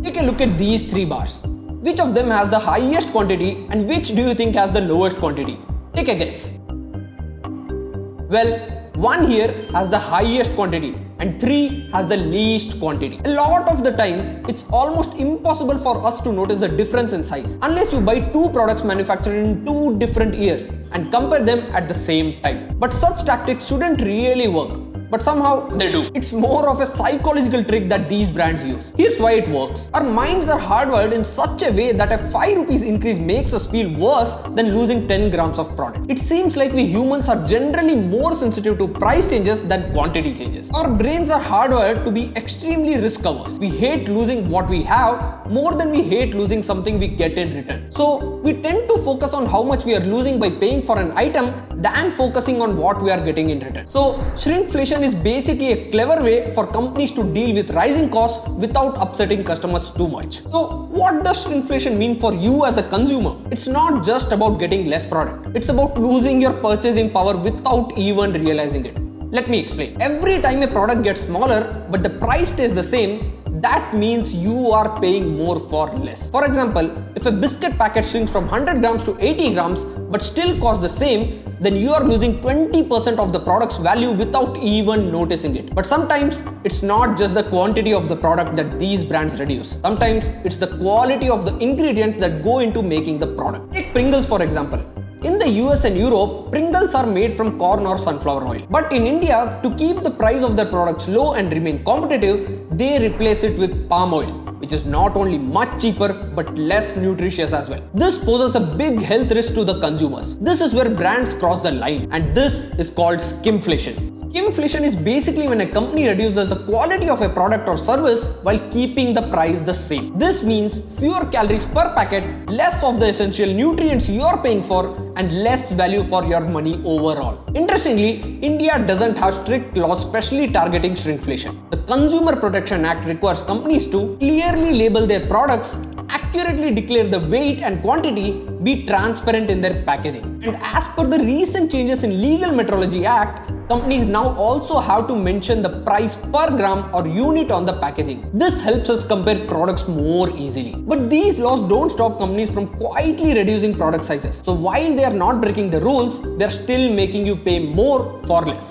Take a look at these three bars. Which of them has the highest quantity and which do you think has the lowest quantity? Take a guess. Well, one here has the highest quantity and 3 has the least quantity. A lot of the time, it's almost impossible for us to notice the difference in size unless you buy two products manufactured in 2 different years and compare them at the same time. But such tactics shouldn't really work. But somehow they do. It's more of a psychological trick that these brands use. Here's why it works. Our minds are hardwired in such a way that a 5 rupees increase makes us feel worse than losing 10 grams of product. It seems like we humans are generally more sensitive to price changes than quantity changes. Our brains are hardwired to be extremely risk averse. We hate losing what we have more than we hate losing something we get in return. So we tend to focus on how much we are losing by paying for an item than focusing on what we are getting in return. So shrinkflation is basically a clever way for companies to deal with rising costs without upsetting customers too much. So what does shrinkflation mean for you as a consumer? It's not just about getting less product. It's about losing your purchasing power without even realizing it. Let me explain. Every time a product gets smaller but the price stays the same, that means you are paying more for less. For example, if a biscuit packet shrinks from 100 grams to 80 grams but still costs the same, then you are losing 20% of the product's value without even noticing it. But sometimes it's not just the quantity of the product that these brands reduce. Sometimes it's the quality of the ingredients that go into making the product. Take Pringles for example. In the US and Europe, Pringles are made from corn or sunflower oil. But in India, to keep the price of their products low and remain competitive, they replace it with palm oil, which is not only much cheaper but less nutritious as well. This poses a big health risk to the consumers. This is where brands cross the line, and this is called skimpflation. Skimpflation is basically when a company reduces the quality of a product or service while keeping the price the same. This means fewer calories per packet, less of the essential nutrients you are paying for, and less value for your money overall. Interestingly, India doesn't have strict laws specially targeting shrinkflation. The Consumer Protection Act requires companies to clearly label their products, accurately declare the weight and quantity, be transparent in their packaging. And as per the recent changes in Legal Metrology Act, companies now also have to mention the price per gram or unit on the packaging. This helps us compare products more easily. But these laws don't stop companies from quietly reducing product sizes. So while they are not breaking the rules, they are still making you pay more for less.